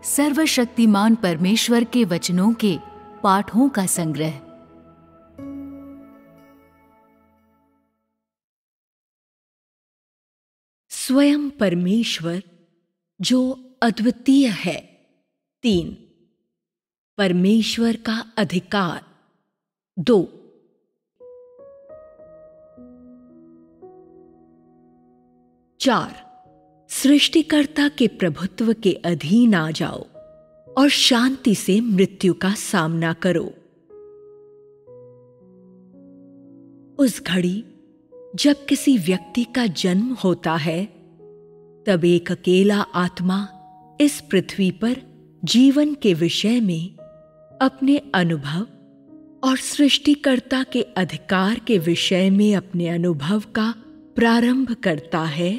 सर्वशक्तिमान परमेश्वर के वचनों के पाठों का संग्रह। स्वयं परमेश्वर जो अद्वितीय है। 3, परमेश्वर का अधिकार। 2, सृष्टिकर्ता के प्रभुत्व के अधीन आ जाओ और शांति से मृत्यु का सामना करो। उस घड़ी जब किसी व्यक्ति का जन्म होता है, तब एक अकेला आत्मा इस पृथ्वी पर जीवन के विषय में अपने अनुभव और सृष्टिकर्ता के अधिकार के विषय में अपने अनुभव का प्रारंभ करता है,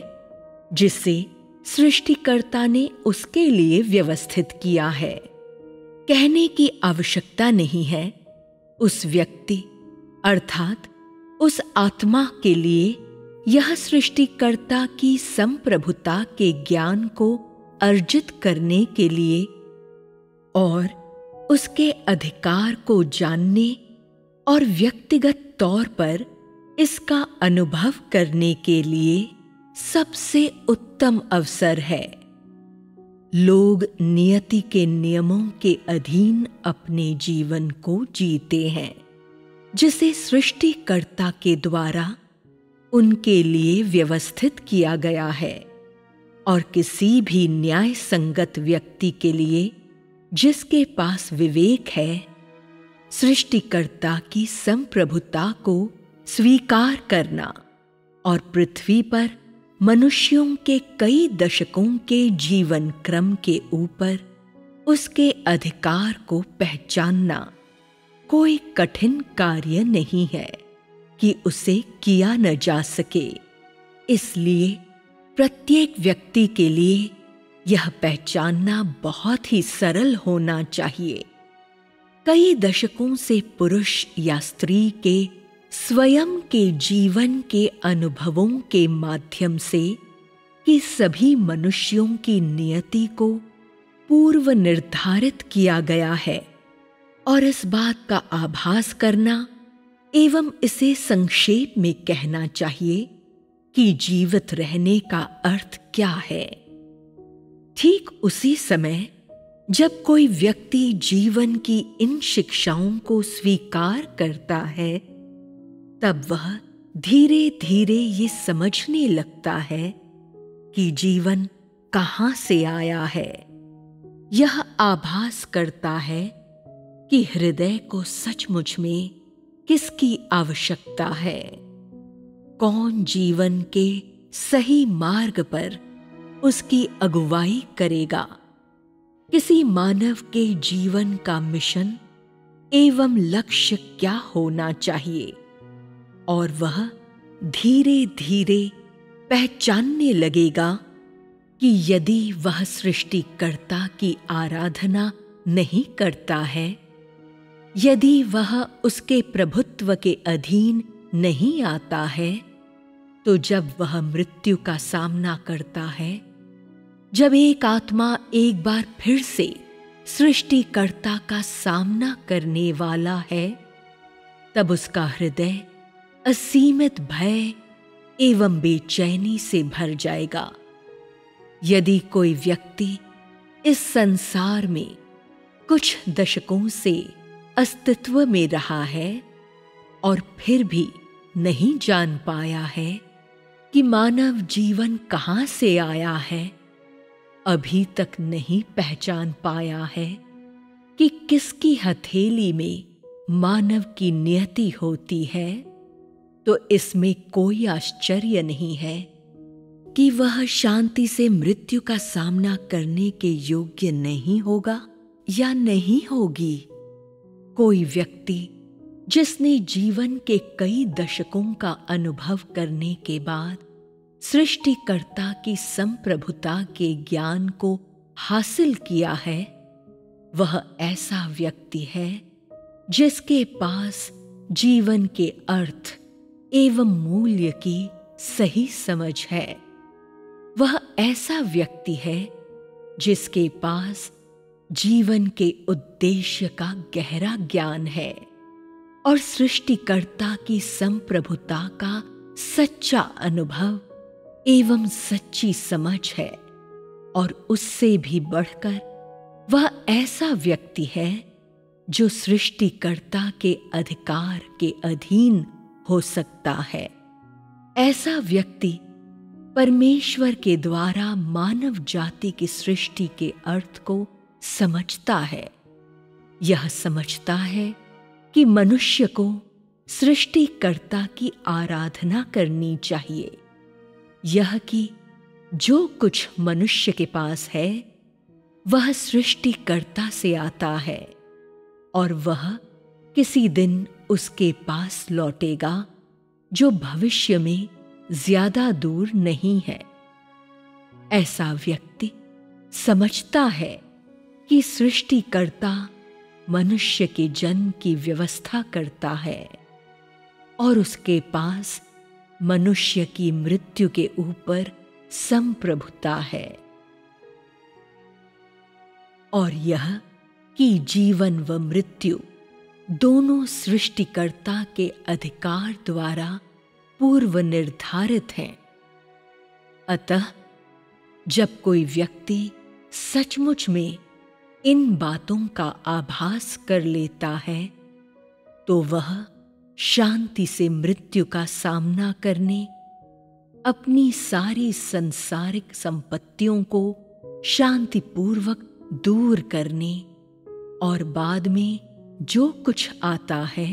जिसे सृष्टिकर्ता ने उसके लिए व्यवस्थित किया है। कहने की आवश्यकता नहीं है, उस व्यक्ति अर्थात उस आत्मा के लिए यह सृष्टिकर्ता की संप्रभुता के ज्ञान को अर्जित करने के लिए और उसके अधिकार को जानने और व्यक्तिगत तौर पर इसका अनुभव करने के लिए सबसे उत्तम अवसर है। लोग नियति के नियमों के अधीन अपने जीवन को जीते हैं, जिसे सृष्टिकर्ता के द्वारा उनके लिए व्यवस्थित किया गया है, और किसी भी न्याय संगत व्यक्ति के लिए जिसके पास विवेक है, सृष्टिकर्ता की संप्रभुता को स्वीकार करना और पृथ्वी पर मनुष्यों के कई दशकों के जीवन क्रम के ऊपर उसके अधिकार को पहचानना कोई कठिन कार्य नहीं है कि उसे किया न जा सके। इसलिए प्रत्येक व्यक्ति के लिए यह पहचानना बहुत ही सरल होना चाहिए। कई दशकों से पुरुष या स्त्री के स्वयं के जीवन के अनुभवों के माध्यम से कि सभी मनुष्यों की नियति को पूर्व निर्धारित किया गया है, और इस बात का आभास करना एवं इसे संक्षेप में कहना चाहिए कि जीवित रहने का अर्थ क्या है। ठीक उसी समय जब कोई व्यक्ति जीवन की इन शिक्षाओं को स्वीकार करता है, तब वह धीरे धीरे ये समझने लगता है कि जीवन कहाँ से आया है। यह आभास करता है कि हृदय को सचमुच में किसकी आवश्यकता है, कौन जीवन के सही मार्ग पर उसकी अगुवाई करेगा। किसी मानव के जीवन का मिशन एवं लक्ष्य क्या होना चाहिए, और वह धीरे धीरे पहचानने लगेगा कि यदि वह सृष्टिकर्ता की आराधना नहीं करता है, यदि वह उसके प्रभुत्व के अधीन नहीं आता है, तो जब वह मृत्यु का सामना करता है, जब एक आत्मा एक बार फिर से सृष्टिकर्ता का सामना करने वाला है, तब उसका हृदय असीमित भय एवं बेचैनी से भर जाएगा। यदि कोई व्यक्ति इस संसार में कुछ दशकों से अस्तित्व में रहा है और फिर भी नहीं जान पाया है कि मानव जीवन कहाँ से आया है, अभी तक नहीं पहचान पाया है कि किसकी हथेली में मानव की नियति होती है, तो इसमें कोई आश्चर्य नहीं है कि वह शांति से मृत्यु का सामना करने के योग्य नहीं होगा या नहीं होगी। कोई व्यक्ति जिसने जीवन के कई दशकों का अनुभव करने के बाद सृष्टिकर्ता की संप्रभुता के ज्ञान को हासिल किया है, वह ऐसा व्यक्ति है जिसके पास जीवन के अर्थ एवं मूल्य की सही समझ है। वह ऐसा व्यक्ति है जिसके पास जीवन के उद्देश्य का गहरा ज्ञान है और सृष्टिकर्ता की संप्रभुता का सच्चा अनुभव एवं सच्ची समझ है। और उससे भी बढ़कर वह ऐसा व्यक्ति है जो सृष्टिकर्ता के अधिकार के अधीन हो सकता है। ऐसा व्यक्ति परमेश्वर के द्वारा मानव जाति की सृष्टि के अर्थ को समझता है। यह समझता है कि मनुष्य को सृष्टिकर्ता की आराधना करनी चाहिए। यह कि जो कुछ मनुष्य के पास है वह सृष्टिकर्ता से आता है और वह किसी दिन उसके पास लौटेगा जो भविष्य में ज्यादा दूर नहीं है। ऐसा व्यक्ति समझता है कि सृष्टिकर्ता मनुष्य के जन्म की व्यवस्था करता है और उसके पास मनुष्य की मृत्यु के ऊपर संप्रभुता है। और यह कि जीवन व मृत्यु दोनों सृष्टिकर्ता के अधिकार द्वारा पूर्व निर्धारित हैं। अतः जब कोई व्यक्ति सचमुच में इन बातों का आभास कर लेता है तो वह शांति से मृत्यु का सामना करने, अपनी सारी सांसारिक संपत्तियों को शांतिपूर्वक दूर करने और बाद में जो कुछ आता है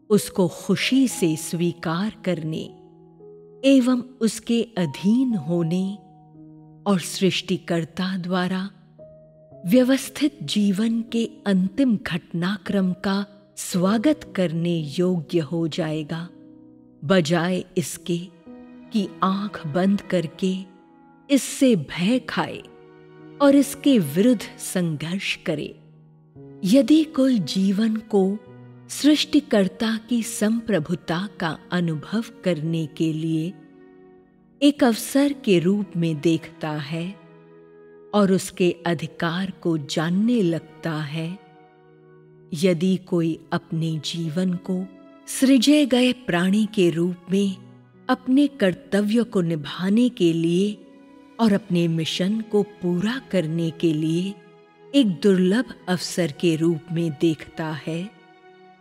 उसको खुशी से स्वीकार करने एवं उसके अधीन होने और सृष्टिकर्ता द्वारा व्यवस्थित जीवन के अंतिम घटनाक्रम का स्वागत करने योग्य हो जाएगा, बजाय इसके कि आंख बंद करके इससे भय खाए और इसके विरुद्ध संघर्ष करे। यदि कोई जीवन को सृष्टिकर्ता की संप्रभुता का अनुभव करने के लिए एक अवसर के रूप में देखता है और उसके अधिकार को जानने लगता है, यदि कोई अपने जीवन को सृजे गए प्राणी के रूप में अपने कर्तव्य को निभाने के लिए और अपने मिशन को पूरा करने के लिए एक दुर्लभ अवसर के रूप में देखता है,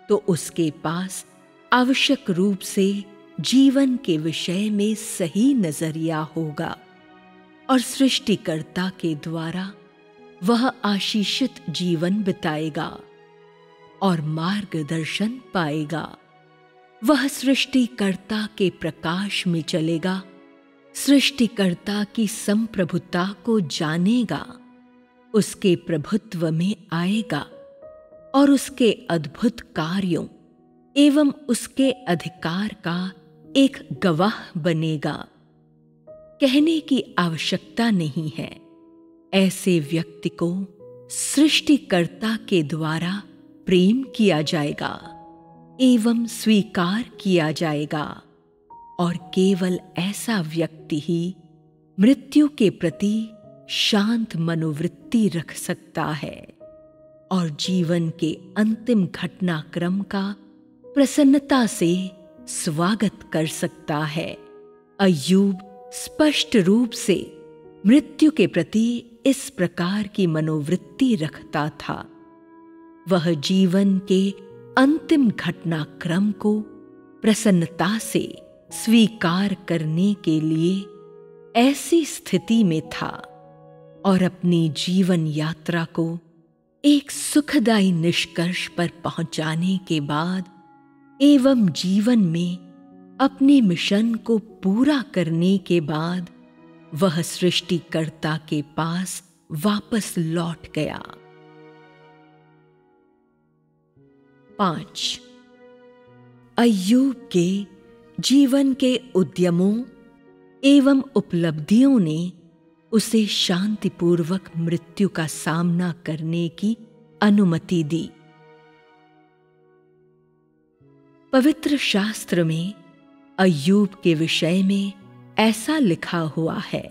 तो उसके पास आवश्यक रूप से जीवन के विषय में सही नजरिया होगा और सृष्टिकर्ता के द्वारा वह आशीषित जीवन बिताएगा और मार्गदर्शन पाएगा। वह सृष्टिकर्ता के प्रकाश में चलेगा, सृष्टिकर्ता की संप्रभुता को जानेगा, उसके प्रभुत्व में आएगा और उसके अद्भुत कार्यों एवं उसके अधिकार का एक गवाह बनेगा। कहने की आवश्यकता नहीं है, ऐसे व्यक्ति को सृष्टिकर्ता के द्वारा प्रेम किया जाएगा एवं स्वीकार किया जाएगा और केवल ऐसा व्यक्ति ही मृत्यु के प्रति शांत मनोवृत्ति रख सकता है और जीवन के अंतिम घटनाक्रम का प्रसन्नता से स्वागत कर सकता है। अय्यूब स्पष्ट रूप से मृत्यु के प्रति इस प्रकार की मनोवृत्ति रखता था। वह जीवन के अंतिम घटनाक्रम को प्रसन्नता से स्वीकार करने के लिए ऐसी स्थिति में था और अपनी जीवन यात्रा को एक सुखदायी निष्कर्ष पर पहुंचाने के बाद एवं जीवन में अपने मिशन को पूरा करने के बाद वह सृष्टिकर्ता के पास वापस लौट गया। 5. अय्यूब के जीवन के उद्यमों एवं उपलब्धियों ने उसे शांतिपूर्वक मृत्यु का सामना करने की अनुमति दी। पवित्र शास्त्र में अय्यूब के विषय में ऐसा लिखा हुआ है,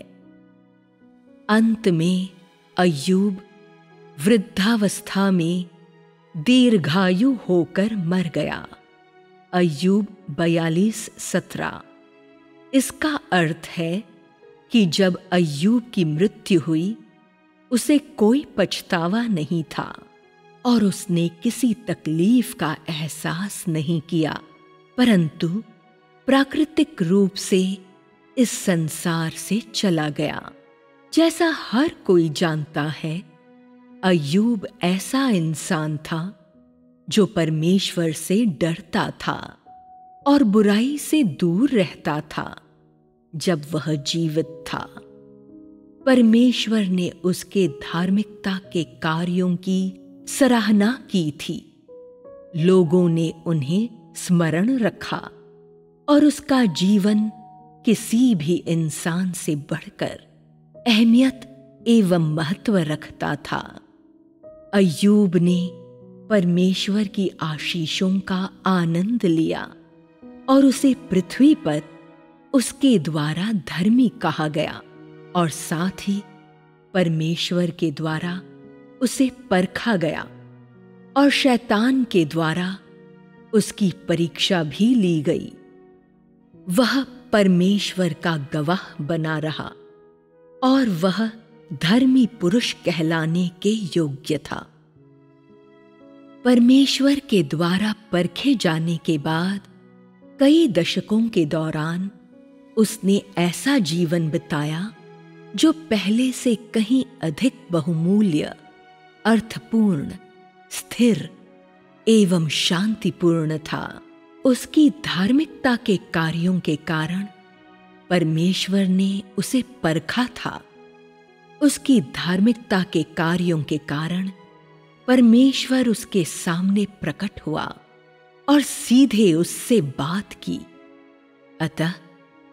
अंत में अय्यूब वृद्धावस्था में दीर्घायु होकर मर गया। अय्यूब 42:17। इसका अर्थ है कि जब अय्यूब की मृत्यु हुई, उसे कोई पछतावा नहीं था और उसने किसी तकलीफ का एहसास नहीं किया, परंतु प्राकृतिक रूप से इस संसार से चला गया। जैसा हर कोई जानता है, अय्यूब ऐसा इंसान था जो परमेश्वर से डरता था और बुराई से दूर रहता था। जब वह जीवित था, परमेश्वर ने उसके धार्मिकता के कार्यों की सराहना की थी। लोगों ने उन्हें स्मरण रखा और उसका जीवन किसी भी इंसान से बढ़कर अहमियत एवं महत्व रखता था। अय्यूब ने परमेश्वर की आशीषों का आनंद लिया और उसे पृथ्वी पर उसके द्वारा धर्मी कहा गया और साथ ही परमेश्वर के द्वारा उसे परखा गया और शैतान के द्वारा उसकी परीक्षा भी ली गई। वह परमेश्वर का गवाह बना रहा और वह धर्मी पुरुष कहलाने के योग्य था। परमेश्वर के द्वारा परखे जाने के बाद कई दशकों के दौरान उसने ऐसा जीवन बिताया जो पहले से कहीं अधिक बहुमूल्य, अर्थपूर्ण, स्थिर एवं शांतिपूर्ण था। उसकी धार्मिकता के कार्यों के कारण परमेश्वर ने उसे परखा था। उसकी धार्मिकता के कार्यों के कारण परमेश्वर उसके सामने प्रकट हुआ और सीधे उससे बात की। अतः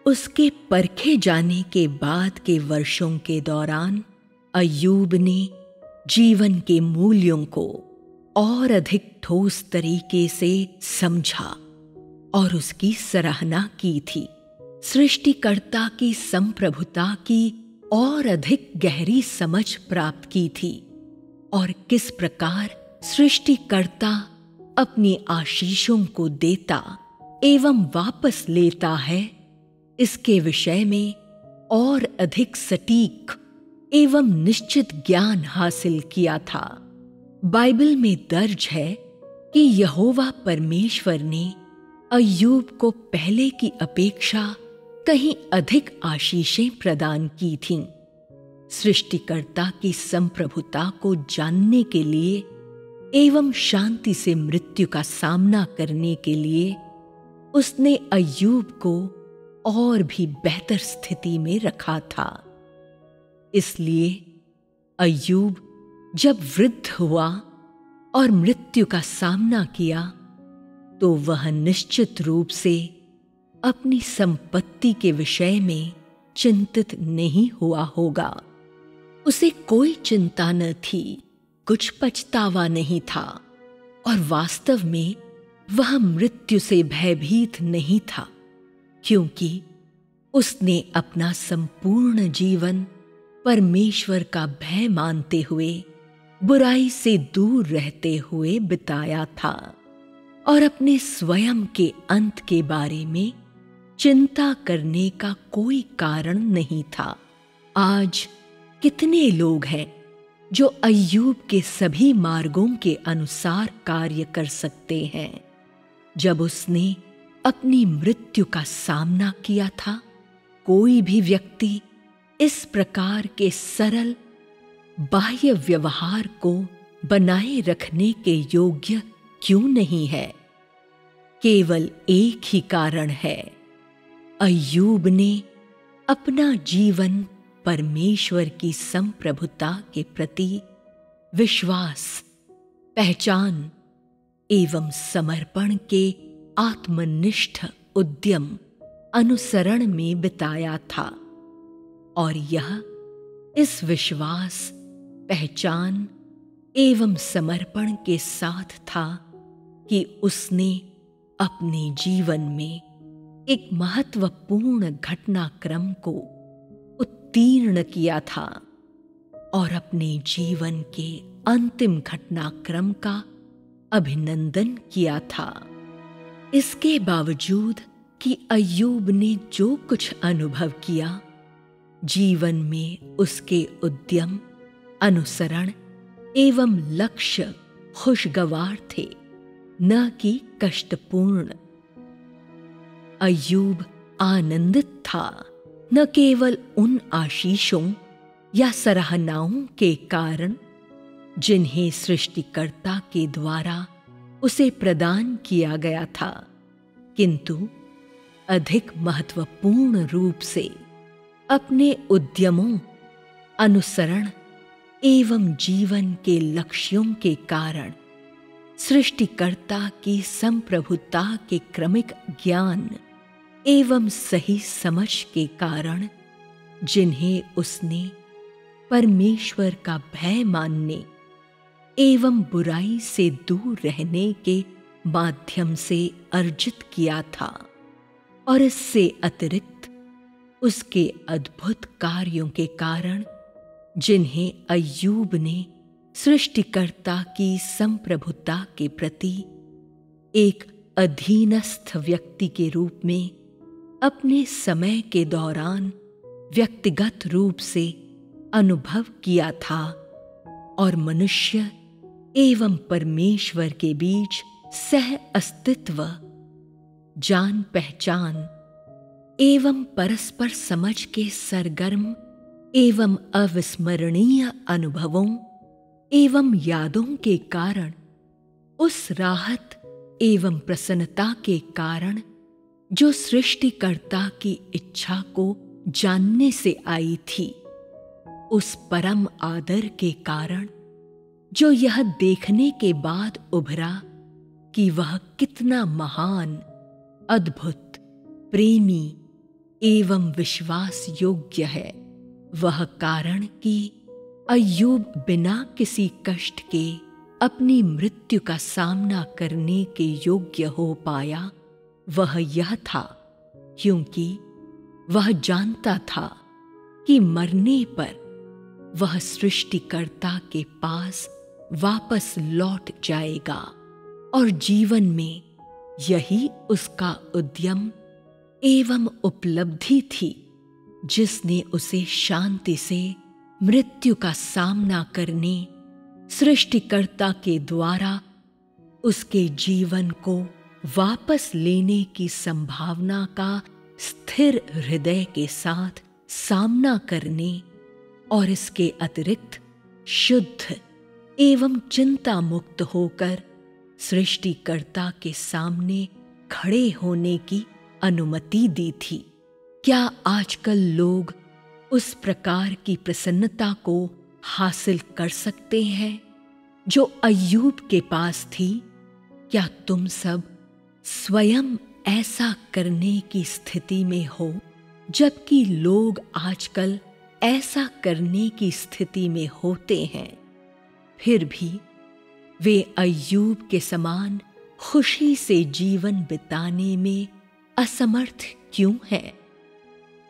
उसके परखे जाने के बाद के वर्षों के दौरान अय्यूब ने जीवन के मूल्यों को और अधिक ठोस तरीके से समझा और उसकी सराहना की थी। सृष्टिकर्ता की संप्रभुता की और अधिक गहरी समझ प्राप्त की थी और किस प्रकार सृष्टिकर्ता अपनी आशीषों को देता एवं वापस लेता है, इसके विषय में और अधिक सटीक एवं निश्चित ज्ञान हासिल किया था। बाइबल में दर्ज है कि यहोवा परमेश्वर ने अय्यूब को पहले की अपेक्षा कहीं अधिक आशीषें प्रदान की थीं। सृष्टिकर्ता की संप्रभुता को जानने के लिए एवं शांति से मृत्यु का सामना करने के लिए उसने अय्यूब को और भी बेहतर स्थिति में रखा था। इसलिए अय्यूब जब वृद्ध हुआ और मृत्यु का सामना किया, तो वह निश्चित रूप से अपनी संपत्ति के विषय में चिंतित नहीं हुआ होगा। उसे कोई चिंता न थी, कुछ पछतावा नहीं था और वास्तव में वह मृत्यु से भयभीत नहीं था, क्योंकि उसने अपना संपूर्ण जीवन परमेश्वर का भय मानते हुए बुराई से दूर रहते हुए बिताया था और अपने स्वयं के अंत के बारे में चिंता करने का कोई कारण नहीं था। आज कितने लोग हैं जो अय्यूब के सभी मार्गों के अनुसार कार्य कर सकते हैं। जब उसने अपनी मृत्यु का सामना किया था, कोई भी व्यक्ति इस प्रकार के सरल बाह्य व्यवहार को बनाए रखने के योग्य क्यों नहीं है? केवल एक ही कारण है, अय्यूब ने अपना जीवन परमेश्वर की संप्रभुता के प्रति विश्वास, पहचान एवं समर्पण के आत्मनिष्ठ उद्यम अनुसरण में बिताया था और यह इस विश्वास, पहचान एवं समर्पण के साथ था कि उसने अपने जीवन में एक महत्वपूर्ण घटनाक्रम को उत्तीर्ण किया था। और अपने जीवन के अंतिम घटनाक्रम का अभिनंदन किया था। इसके बावजूद कि अय्यूब ने जो कुछ अनुभव किया, जीवन में उसके उद्यम, अनुसरण एवं लक्ष्य खुशगवार थे, न कि कष्टपूर्ण। अय्यूब आनंदित था, न केवल उन आशीषों या सराहनाओं के कारण जिन्हें सृष्टिकर्ता के द्वारा उसे प्रदान किया गया था, किंतु अधिक महत्वपूर्ण रूप से अपने उद्यमों, अनुसरण एवं जीवन के लक्ष्यों के कारण सृष्टिकर्ता की संप्रभुता के क्रमिक ज्ञान एवं सही समझ के कारण, जिन्हें उसने परमेश्वर का भय मानने एवं बुराई से दूर रहने के माध्यम से अर्जित किया था, और इससे अतिरिक्त उसके अद्भुत कार्यों के कारण, जिन्हें अय्यूब ने सृष्टिकर्ता की संप्रभुता के प्रति एक अधीनस्थ व्यक्ति के रूप में अपने समय के दौरान व्यक्तिगत रूप से अनुभव किया था, और मनुष्य एवं परमेश्वर के बीच सह अस्तित्व, जान पहचान एवं परस्पर समझ के सरगर्म एवं अविस्मरणीय अनुभवों एवं यादों के कारण, उस राहत एवं प्रसन्नता के कारण जो सृष्टिकर्ता की इच्छा को जानने से आई थी, उस परम आदर के कारण जो यह देखने के बाद उभरा कि वह कितना महान, अद्भुत, प्रेमी एवं विश्वास योग्य है, वह कारण कि अय्यूब बिना किसी कष्ट के अपनी मृत्यु का सामना करने के योग्य हो पाया, वह यह था क्योंकि वह जानता था कि मरने पर वह सृष्टिकर्ता के पास वापस लौट जाएगा, और जीवन में यही उसका उद्यम एवं उपलब्धि थी जिसने उसे शांति से मृत्यु का सामना करने, सृष्टिकर्ता के द्वारा उसके जीवन को वापस लेने की संभावना का स्थिर हृदय के साथ सामना करने, और इसके अतिरिक्त शुद्ध एवं चिंता मुक्त होकर सृष्टिकर्ता के सामने खड़े होने की अनुमति दी थी। क्या आजकल लोग उस प्रकार की प्रसन्नता को हासिल कर सकते हैं जो अय्यूब के पास थी? क्या तुम सब स्वयं ऐसा करने की स्थिति में हो, जबकि लोग आजकल ऐसा करने की स्थिति में होते हैं, फिर भी वे अय्यूब के समान खुशी से जीवन बिताने में असमर्थ क्यों हैं?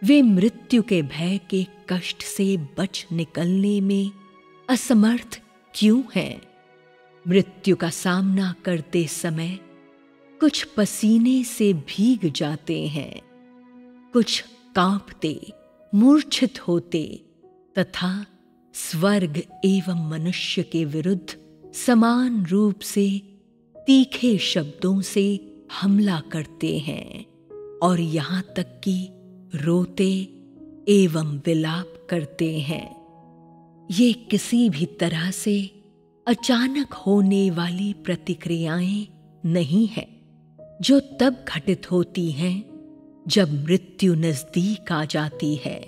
वे मृत्यु के भय के कष्ट से बच निकलने में असमर्थ क्यों हैं? मृत्यु का सामना करते समय कुछ पसीने से भीग जाते हैं, कुछ कांपते, मूर्छित होते तथा स्वर्ग एवं मनुष्य के विरुद्ध समान रूप से तीखे शब्दों से हमला करते हैं, और यहाँ तक कि रोते एवं विलाप करते हैं। ये किसी भी तरह से अचानक होने वाली प्रतिक्रियाएं नहीं हैं, जो तब घटित होती हैं जब मृत्यु नजदीक आ जाती है।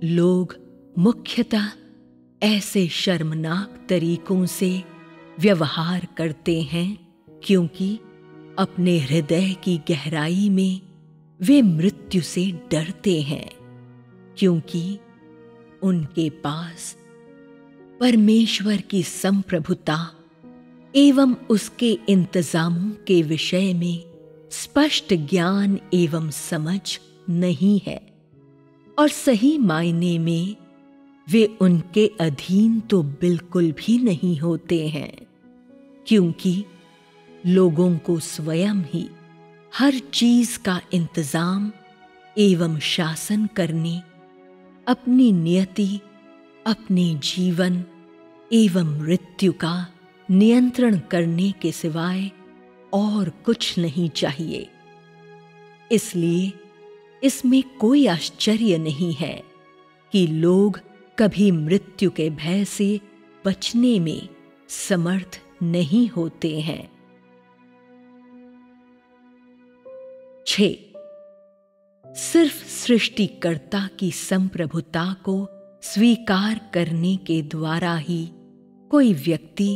लोग मुख्यतः ऐसे शर्मनाक तरीकों से व्यवहार करते हैं क्योंकि अपने हृदय की गहराई में वे मृत्यु से डरते हैं, क्योंकि उनके पास परमेश्वर की संप्रभुता एवं उसके इंतजामों के विषय में स्पष्ट ज्ञान एवं समझ नहीं है, और सही मायने में वे उनके अधीन तो बिल्कुल भी नहीं होते हैं, क्योंकि लोगों को स्वयं ही हर चीज का इंतजाम एवं शासन करने, अपनी नियति, अपने जीवन एवं मृत्यु का नियंत्रण करने के सिवाय और कुछ नहीं चाहिए। इसलिए इसमें कोई आश्चर्य नहीं है कि लोग कभी मृत्यु के भय से बचने में समर्थ नहीं होते हैं। 6. सिर्फ सृष्टिकर्ता की संप्रभुता को स्वीकार करने के द्वारा ही कोई व्यक्ति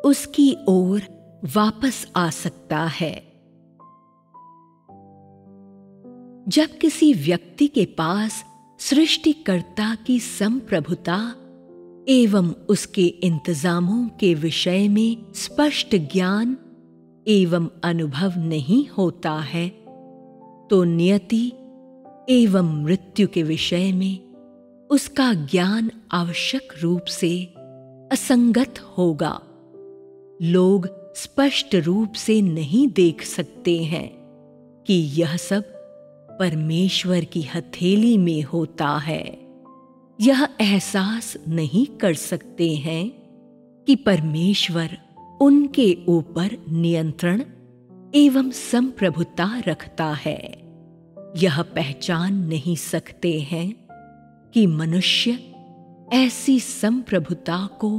उसकी ओर वापस आ सकता है। जब किसी व्यक्ति के पास सृष्टिकर्ता की संप्रभुता एवं उसके इंतजामों के विषय में स्पष्ट ज्ञान एवं अनुभव नहीं होता है, तो नियति एवं मृत्यु के विषय में उसका ज्ञान आवश्यक रूप से असंगत होगा। लोग स्पष्ट रूप से नहीं देख सकते हैं कि यह सब परमेश्वर की हथेली में होता है। यह एहसास नहीं कर सकते हैं कि परमेश्वर उनके ऊपर नियंत्रण एवं संप्रभुता रखता है। यह पहचान नहीं सकते हैं कि मनुष्य ऐसी संप्रभुता को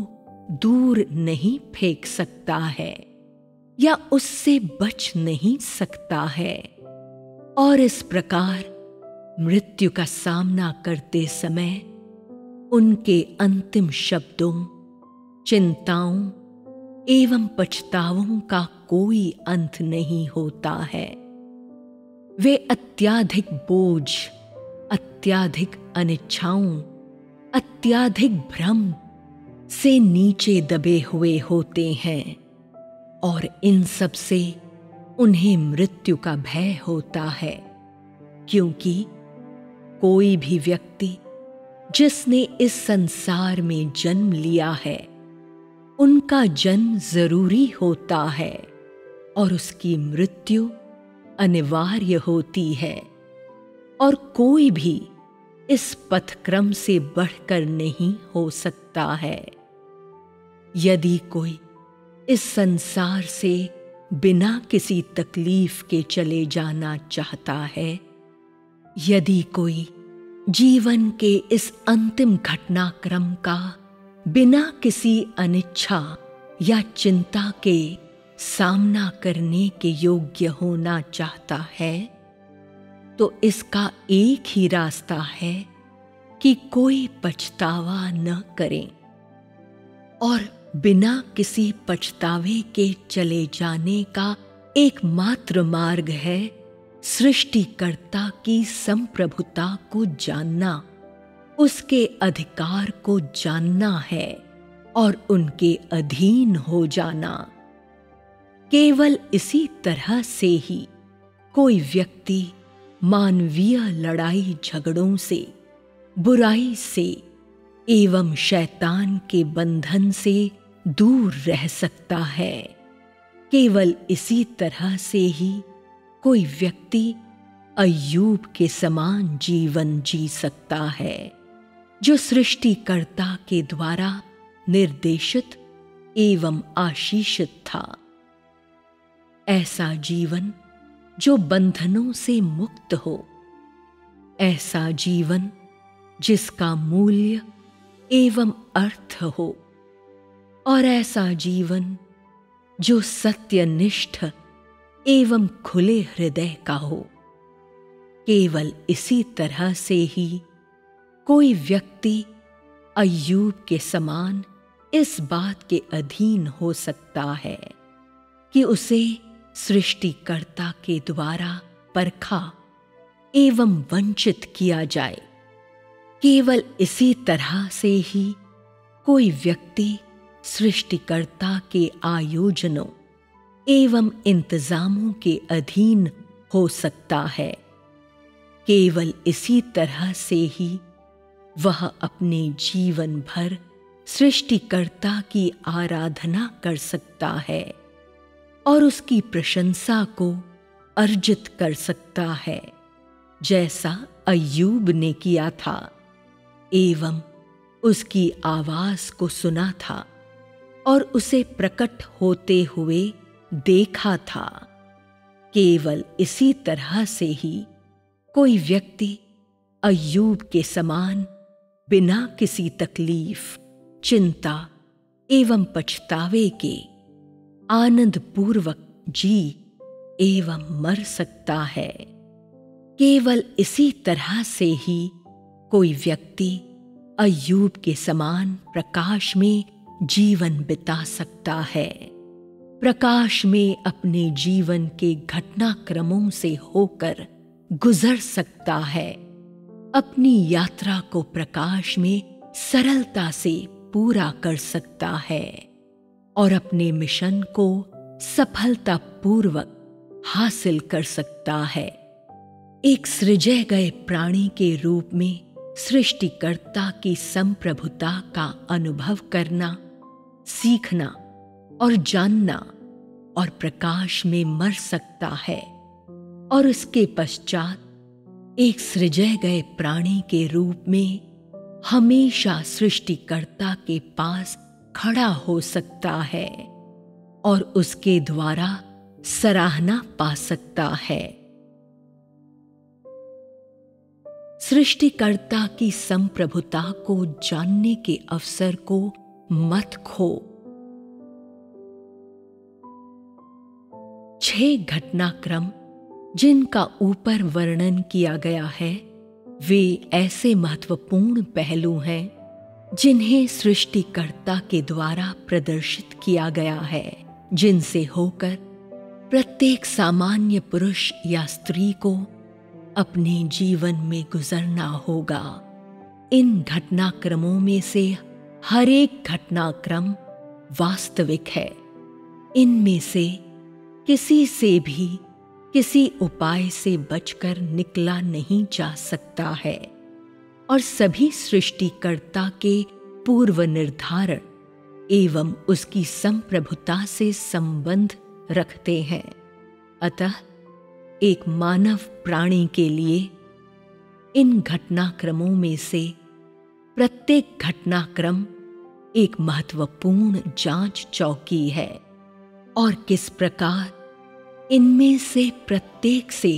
दूर नहीं फेंक सकता है या उससे बच नहीं सकता है, और इस प्रकार मृत्यु का सामना करते समय उनके अंतिम शब्दों, चिंताओं एवं पछतावों का कोई अंत नहीं होता है। वे अत्याधिक बोझ, अत्याधिक अनिच्छाओं, अत्याधिक भ्रम से नीचे दबे हुए होते हैं, और इन सब से उन्हें मृत्यु का भय होता है, क्योंकि कोई भी व्यक्ति जिसने इस संसार में जन्म लिया है, उनका जन्म जरूरी होता है और उसकी मृत्यु अनिवार्य होती है, और कोई भी इस पथक्रम से बढ़कर नहीं हो सकता है। यदि कोई इस संसार से बिना किसी तकलीफ के चले जाना चाहता है, यदि कोई जीवन के इस अंतिम घटनाक्रम का बिना किसी अनिच्छा या चिंता के सामना करने के योग्य होना चाहता है, तो इसका एक ही रास्ता है कि कोई पछतावा न करें, और बिना किसी पछतावे के चले जाने का एकमात्र मार्ग है सृष्टिकर्ता की संप्रभुता को जानना, उसके अधिकार को जानना है और उनके अधीन हो जाना। केवल इसी तरह से ही कोई व्यक्ति मानवीय लड़ाई झगड़ों से, बुराई से एवं शैतान के बंधन से दूर रह सकता है। केवल इसी तरह से ही कोई व्यक्ति अय्यूब के समान जीवन जी सकता है, जो सृष्टिकर्ता के द्वारा निर्देशित एवं आशीषित था। ऐसा जीवन जो बंधनों से मुक्त हो, ऐसा जीवन जिसका मूल्य एवं अर्थ हो, और ऐसा जीवन जो सत्यनिष्ठ एवं खुले हृदय का हो। केवल इसी तरह से ही कोई व्यक्ति अय्यूब के समान इस बात के अधीन हो सकता है कि उसे सृष्टिकर्ता के द्वारा परखा एवं वंचित किया जाए। केवल इसी तरह से ही कोई व्यक्ति सृष्टिकर्ता के आयोजनों एवं इंतजामों के अधीन हो सकता है। केवल इसी तरह से ही वह अपने जीवन भर सृष्टिकर्ता की आराधना कर सकता है और उसकी प्रशंसा को अर्जित कर सकता है, जैसा अय्यूब ने किया था एवं उसकी आवाज को सुना था और उसे प्रकट होते हुए देखा था। केवल इसी तरह से ही कोई व्यक्ति अय्यूब के समान बिना किसी तकलीफ, चिंता एवं पछतावे के आनंद पूर्वक जी एवं मर सकता है। केवल इसी तरह से ही कोई व्यक्ति अय्यूब के समान प्रकाश में जीवन बिता सकता है, प्रकाश में अपने जीवन के घटनाक्रमों से होकर गुजर सकता है, अपनी यात्रा को प्रकाश में सरलता से पूरा कर सकता है और अपने मिशन को सफलतापूर्वक हासिल कर सकता है। एक सृजे गए प्राणी के रूप में सृष्टिकर्ता की संप्रभुता का अनुभव करना, सीखना और जानना और प्रकाश में मर सकता है और उसके पश्चात एक सृजे गए प्राणी के रूप में हमेशा सृष्टिकर्ता के पास खड़ा हो सकता है और उसके द्वारा सराहना पा सकता है। सृष्टिकर्ता की संप्रभुता को जानने के अवसर को मत खो। 6 घटनाक्रम जिनका ऊपर वर्णन किया गया है वे ऐसे महत्वपूर्ण पहलू हैं जिन्हें सृष्टिकर्ता के द्वारा प्रदर्शित किया गया है, जिनसे होकर प्रत्येक सामान्य पुरुष या स्त्री को अपने जीवन में गुजरना होगा। इन घटनाक्रमों में से हर एक घटनाक्रम वास्तविक है। इनमें से किसी से भी किसी उपाय से बचकर निकला नहीं जा सकता है और सभी सृष्टिकर्ता के पूर्व निर्धारण एवं उसकी संप्रभुता से संबंध रखते हैं। अतः एक मानव प्राणी के लिए इन घटनाक्रमों में से प्रत्येक घटनाक्रम एक महत्वपूर्ण जांच चौकी है और किस प्रकार इनमें से प्रत्येक से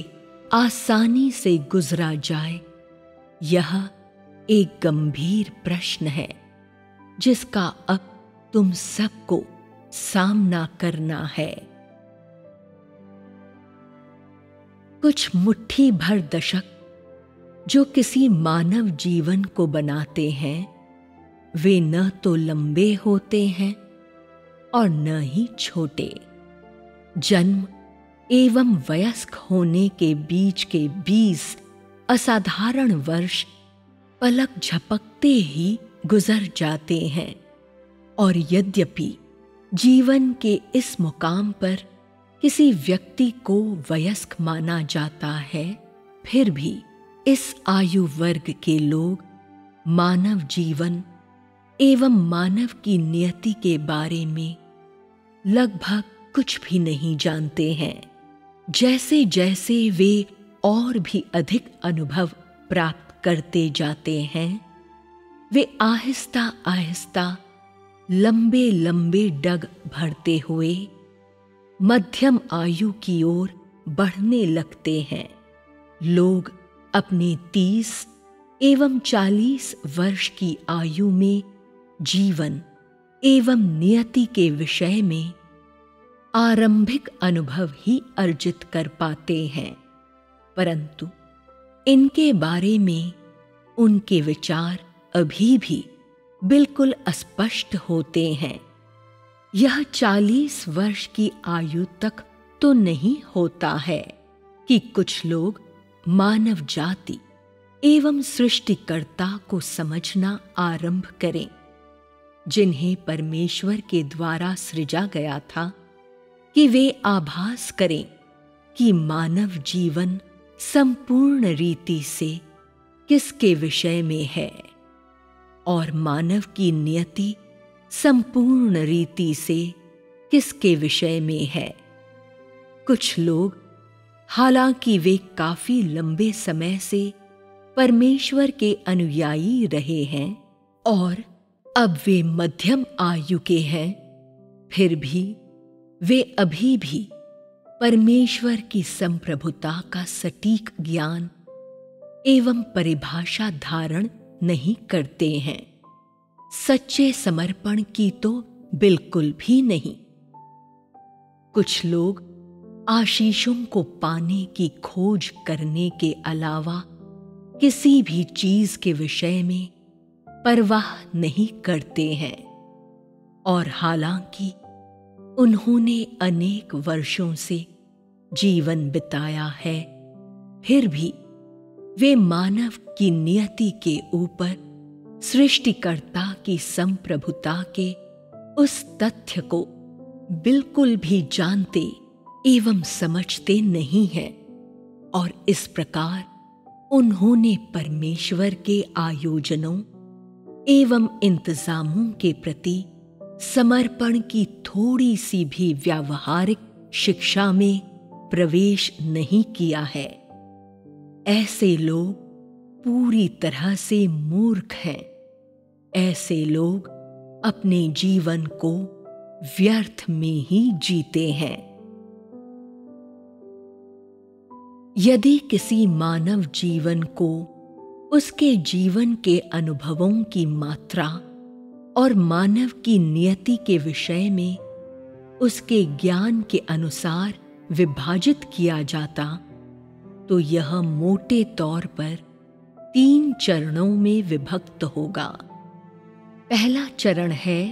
आसानी से गुजरा जाए, यह एक गंभीर प्रश्न है जिसका अब तुम सबको सामना करना है। कुछ मुट्ठी भर दशक जो किसी मानव जीवन को बनाते हैं वे न तो लंबे होते हैं और न ही छोटे। जन्म एवं वयस्क होने के बीच के 20 असाधारण वर्ष पलक झपकते ही गुजर जाते हैं और यद्यपि जीवन के इस मुकाम पर किसी व्यक्ति को वयस्क माना जाता है, फिर भी इस आयु वर्ग के लोग मानव जीवन एवं मानव की नियति के बारे में लगभग कुछ भी नहीं जानते हैं। जैसे जैसे वे और भी अधिक अनुभव प्राप्त करते जाते हैं, वे आहिस्ता आहिस्ता लंबे लंबे डग भरते हुए मध्यम आयु की ओर बढ़ने लगते हैं। लोग अपने 30 एवं 40 वर्ष की आयु में जीवन एवं नियति के विषय में आरंभिक अनुभव ही अर्जित कर पाते हैं, परंतु इनके बारे में उनके विचार अभी भी बिल्कुल अस्पष्ट होते हैं। यह 40 वर्ष की आयु तक तो नहीं होता है कि कुछ लोग मानव जाति एवं सृष्टिकर्ता को समझना आरंभ करें, जिन्हें परमेश्वर के द्वारा सृजा गया था, कि वे आभास करें कि मानव जीवन संपूर्ण रीति से किसके विषय में है और मानव की नियति संपूर्ण रीति से किसके विषय में है? कुछ लोग, हालांकि वे काफी लंबे समय से परमेश्वर के अनुयायी रहे हैं और अब वे मध्यम आयु के हैं, फिर भी वे अभी भी परमेश्वर की संप्रभुता का सटीक ज्ञान एवं परिभाषा धारण नहीं करते हैं। सच्चे समर्पण की तो बिल्कुल भी नहीं। कुछ लोग आशीषों को पाने की खोज करने के अलावा किसी भी चीज के विषय में परवाह नहीं करते हैं, और हालांकि उन्होंने अनेक वर्षों से जीवन बिताया है, फिर भी वे मानव की नियति के ऊपर सृष्टिकर्ता की संप्रभुता के उस तथ्य को बिल्कुल भी जानते एवं समझते नहीं हैं, और इस प्रकार उन्होंने परमेश्वर के आयोजनों एवं इंतजामों के प्रति समर्पण की थोड़ी सी भी व्यावहारिक शिक्षा में प्रवेश नहीं किया है। ऐसे लोग पूरी तरह से मूर्ख हैं। ऐसे लोग अपने जीवन को व्यर्थ में ही जीते हैं। यदि किसी मानव जीवन को उसके जीवन के अनुभवों की मात्रा और मानव की नियति के विषय में उसके ज्ञान के अनुसार विभाजित किया जाता, तो यह मोटे तौर पर 3 चरणों में विभक्त होगा। पहला चरण है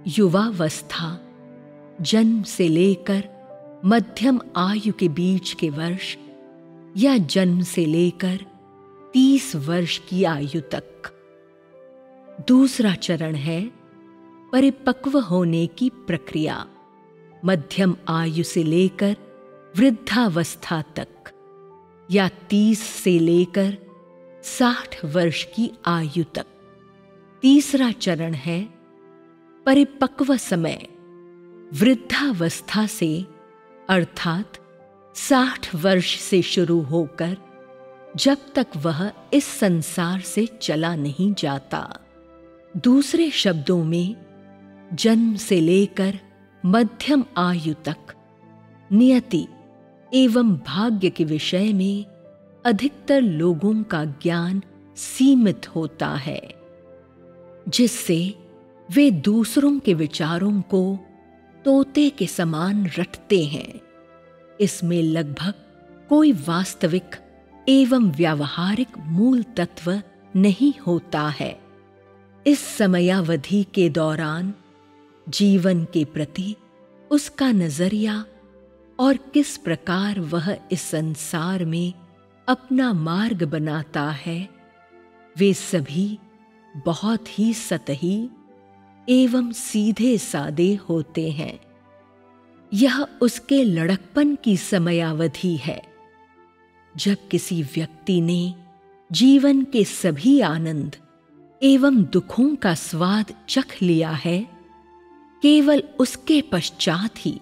युवावस्था, जन्म से लेकर मध्यम आयु के बीच के वर्ष या जन्म से लेकर 30 वर्ष की आयु तक। दूसरा चरण है परिपक्व होने की प्रक्रिया, मध्यम आयु से लेकर वृद्धावस्था तक या 30 से लेकर 60 वर्ष की आयु तक। तीसरा चरण है परिपक्व समय, वृद्धावस्था से अर्थात 60 वर्ष से शुरू होकर जब तक वह इस संसार से चला नहीं जाता। दूसरे शब्दों में, जन्म से लेकर मध्यम आयु तक नियति एवं भाग्य के विषय में अधिकतर लोगों का ज्ञान सीमित होता है, जिससे वे दूसरों के विचारों को तोते के समान रटते हैं। इसमें लगभग कोई वास्तविक एवं व्यावहारिक मूल तत्व नहीं होता है। इस समयावधि के दौरान जीवन के प्रति उसका नजरिया और किस प्रकार वह इस संसार में अपना मार्ग बनाता है, वे सभी बहुत ही सतही एवं सीधे सादे होते हैं। यह उसके लड़कपन की समयावधि है, जब किसी व्यक्ति ने जीवन के सभी आनंद एवं दुखों का स्वाद चख लिया है। केवल उसके पश्चात ही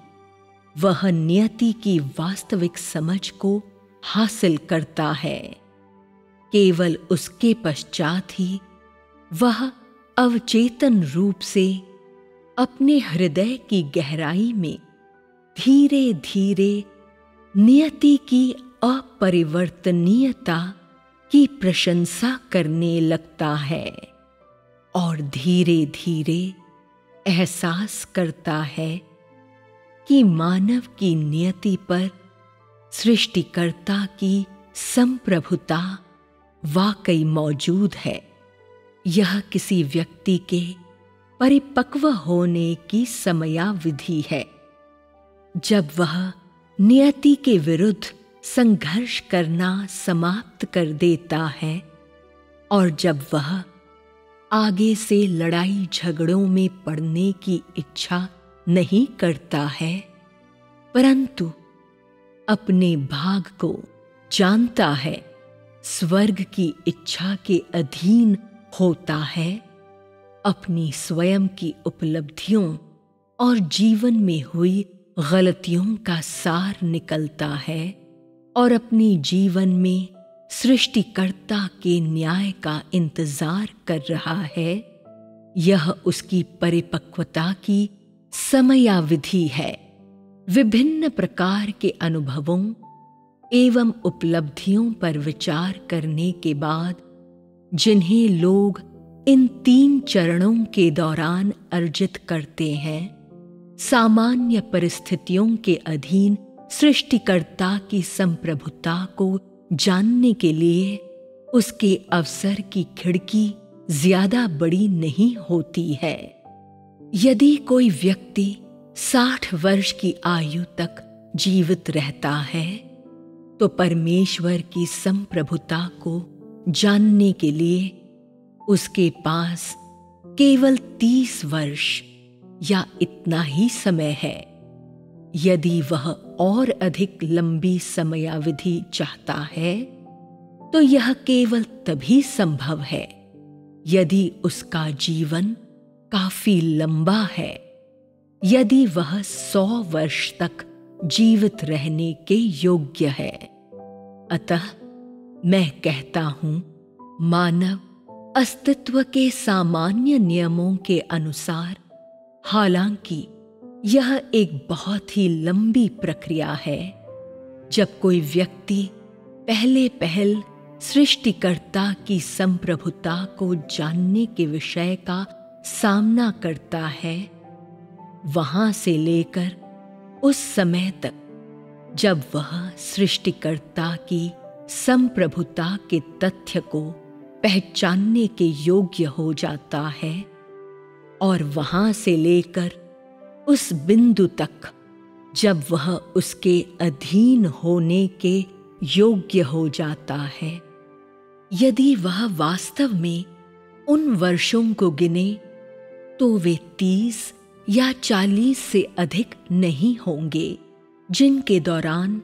वह नियति की वास्तविक समझ को हासिल करता है। केवल उसके पश्चात ही वह अवचेतन रूप से अपने हृदय की गहराई में धीरे धीरे नियति की अपरिवर्तनीयता की प्रशंसा करने लगता है और धीरे धीरे एहसास करता है कि मानव की नियति पर सृष्टिकर्ता की संप्रभुता वाकई मौजूद है। यह किसी व्यक्ति के परिपक्व होने की समयावधि है, जब वह नियति के विरुद्ध संघर्ष करना समाप्त कर देता है और जब वह आगे से लड़ाई झगड़ों में पड़ने की इच्छा नहीं करता है, परंतु अपने भाग को जानता है, स्वर्ग की इच्छा के अधीन होता है अपनी स्वयं की उपलब्धियों और जीवन में हुई गलतियों का सार निकलता है और अपनी जीवन में सृष्टिकर्ता के न्याय का इंतजार कर रहा है, यह उसकी परिपक्वता की समयावधि है। विभिन्न प्रकार के अनुभवों एवं उपलब्धियों पर विचार करने के बाद जिन्हें लोग इन 3 चरणों के दौरान अर्जित करते हैं, सामान्य परिस्थितियों के अधीन सृष्टिकर्ता की संप्रभुता को जानने के लिए उसके अवसर की खिड़की ज्यादा बड़ी नहीं होती है। यदि कोई व्यक्ति 60 वर्ष की आयु तक जीवित रहता है तो परमेश्वर की संप्रभुता को जानने के लिए उसके पास केवल 30 वर्ष या इतना ही समय है। यदि वह और अधिक लंबी समयावधि चाहता है तो यह केवल तभी संभव है यदि उसका जीवन काफी लंबा है। यदि वह 100 वर्ष तक जीवित रहने के योग्य है। अतः मैं कहता हूं, मानव अस्तित्व के सामान्य नियमों के अनुसार, हालांकि यह एक बहुत ही लंबी प्रक्रिया है, जब कोई व्यक्ति पहल सृष्टिकर्ता की संप्रभुता को जानने के विषय का सामना करता है, वहां से लेकर उस समय तक जब वह सृष्टिकर्ता की संप्रभुता के तथ्य को पहचानने के योग्य हो जाता है, और वहां से लेकर उस बिंदु तक जब वह उसके अधीन होने के योग्य हो जाता है, यदि वह वास्तव में उन वर्षों को गिने तो वे 30 या 40 से अधिक नहीं होंगे जिनके दौरान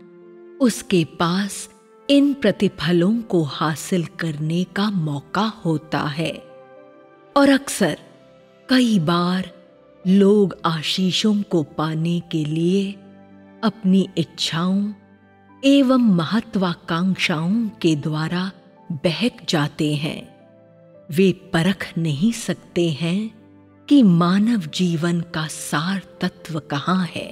उसके पास इन प्रतिफलों को हासिल करने का मौका होता है। और अक्सर कई बार लोग आशीषों को पाने के लिए अपनी इच्छाओं एवं महत्वाकांक्षाओं के द्वारा बहक जाते हैं। वे परख नहीं सकते हैं कि मानव जीवन का सार तत्व कहाँ है।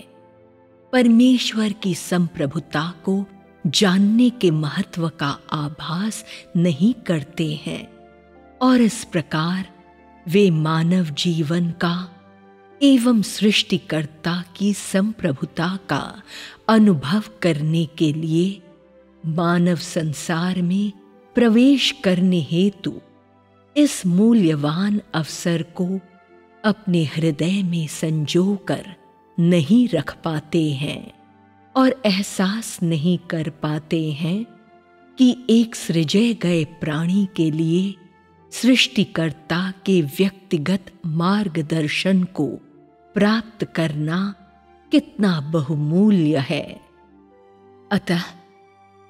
परमेश्वर की संप्रभुता को जानने के महत्व का आभास नहीं करते हैं, और इस प्रकार वे मानव जीवन का एवं सृष्टिकर्ता की संप्रभुता का अनुभव करने के लिए मानव संसार में प्रवेश करने हेतु इस मूल्यवान अवसर को अपने हृदय में संजोकर नहीं रख पाते हैं और एहसास नहीं कर पाते हैं कि एक सृजे गए प्राणी के लिए सृष्टिकर्ता के व्यक्तिगत मार्गदर्शन को प्राप्त करना कितना बहुमूल्य है। अतः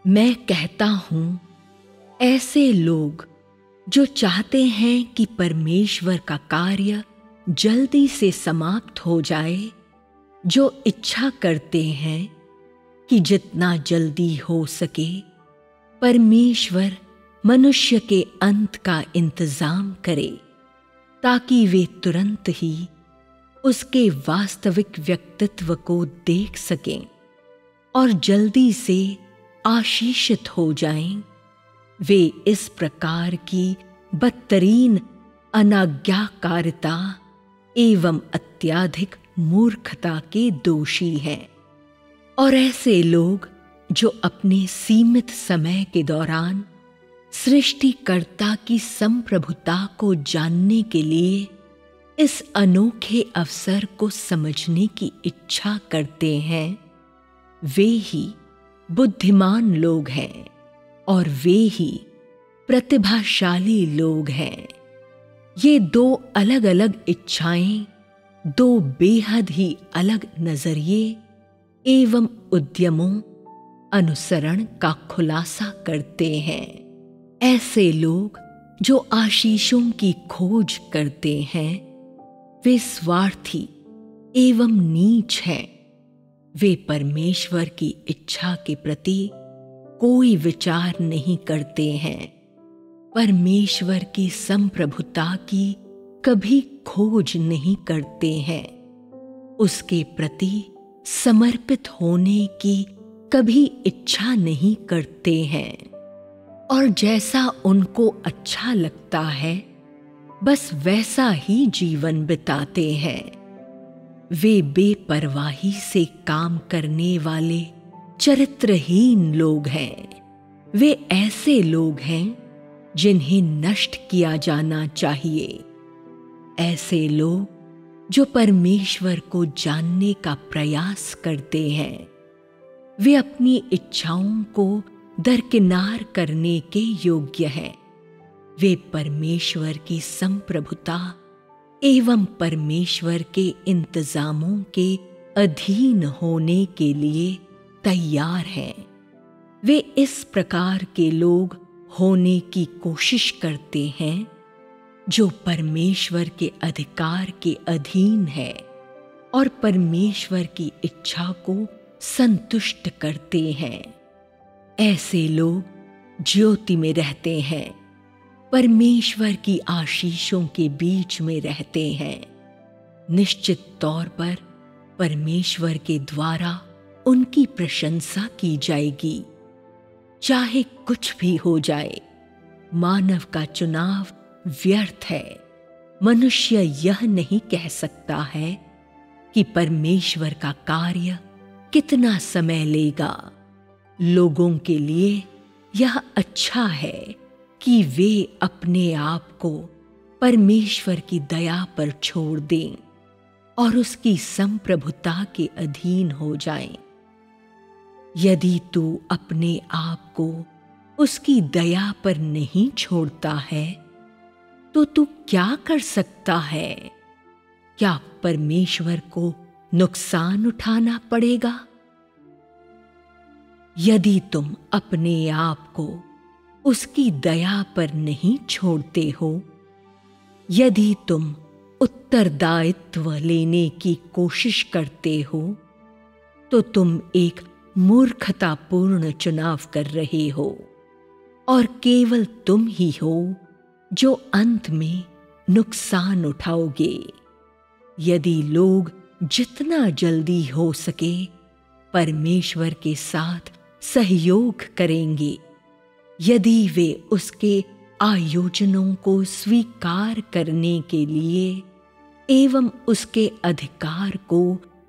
मैं कहता हूं, ऐसे लोग जो चाहते हैं कि परमेश्वर का कार्य जल्दी से समाप्त हो जाए, जो इच्छा करते हैं कि जितना जल्दी हो सके परमेश्वर मनुष्य के अंत का इंतजाम करे, ताकि वे तुरंत ही उसके वास्तविक व्यक्तित्व को देख सकें और जल्दी से आशीषित हो जाएं, वे इस प्रकार की बदतरीन अनाज्ञाकारिता एवं अत्यधिक मूर्खता के दोषी हैं। और ऐसे लोग जो अपने सीमित समय के दौरान सृष्टिकर्ता की संप्रभुता को जानने के लिए इस अनोखे अवसर को समझने की इच्छा करते हैं, वे ही बुद्धिमान लोग हैं और वे ही प्रतिभाशाली लोग हैं। ये दो अलग अलग इच्छाएं, दो बेहद ही अलग नजरिए एवं उद्यमों अनुसरण का खुलासा करते हैं। ऐसे लोग जो आशीषों की खोज करते हैं वे स्वार्थी एवं नीच हैं। वे परमेश्वर की इच्छा के प्रति कोई विचार नहीं करते हैं, परमेश्वर की संप्रभुता की कभी खोज नहीं करते हैं, उसके प्रति समर्पित होने की कभी इच्छा नहीं करते हैं, और जैसा उनको अच्छा लगता है बस वैसा ही जीवन बिताते हैं। वे बेपरवाही से काम करने वाले चरित्रहीन लोग हैं। वे ऐसे लोग हैं जिन्हें नष्ट किया जाना चाहिए। ऐसे लोग जो परमेश्वर को जानने का प्रयास करते हैं। वे अपनी इच्छाओं को दरकिनार करने के योग्य हैं। वे परमेश्वर की संप्रभुता एवं परमेश्वर के इंतजामों के अधीन होने के लिए तैयार हैं। वे इस प्रकार के लोग होने की कोशिश करते हैं जो परमेश्वर के अधिकार के अधीन है और परमेश्वर की इच्छा को संतुष्ट करते हैं। ऐसे लोग ज्योति में रहते हैं, परमेश्वर की आशीषों के बीच में रहते हैं। निश्चित तौर पर परमेश्वर के द्वारा उनकी प्रशंसा की जाएगी, चाहे कुछ भी हो जाए। मानव का चुनाव व्यर्थ है। मनुष्य यह नहीं कह सकता है कि परमेश्वर का कार्य कितना समय लेगा। लोगों के लिए यह अच्छा है कि वे अपने आप को परमेश्वर की दया पर छोड़ दें और उसकी संप्रभुता के अधीन हो जाएं। यदि तू अपने आप को उसकी दया पर नहीं छोड़ता है तो तू क्या कर सकता है? क्या परमेश्वर को नुकसान उठाना पड़ेगा? यदि तुम अपने आप को उसकी दया पर नहीं छोड़ते हो, यदि तुम उत्तरदायित्व लेने की कोशिश करते हो, तो तुम एक मूर्खतापूर्ण चुनाव कर रहे हो और केवल तुम ही हो जो अंत में नुकसान उठाओगे। यदि लोग जितना जल्दी हो सके परमेश्वर के साथ सहयोग करेंगे, यदि वे उसके आयोजनों को स्वीकार करने के लिए एवं उसके अधिकार को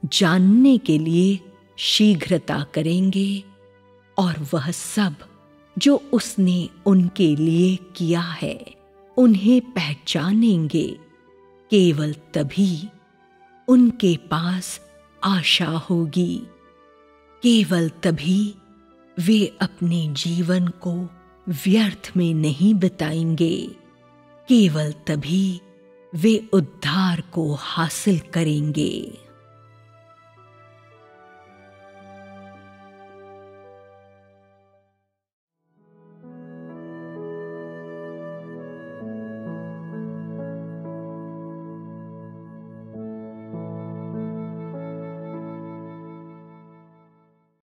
जानने के लिए शीघ्रता करेंगे और वह सब जो उसने उनके लिए किया है उन्हें पहचानेंगे, केवल तभी उनके पास आशा होगी। केवल तभी वे अपने जीवन को व्यर्थ में नहीं बिताएंगे। केवल तभी वे उद्धार को हासिल करेंगे।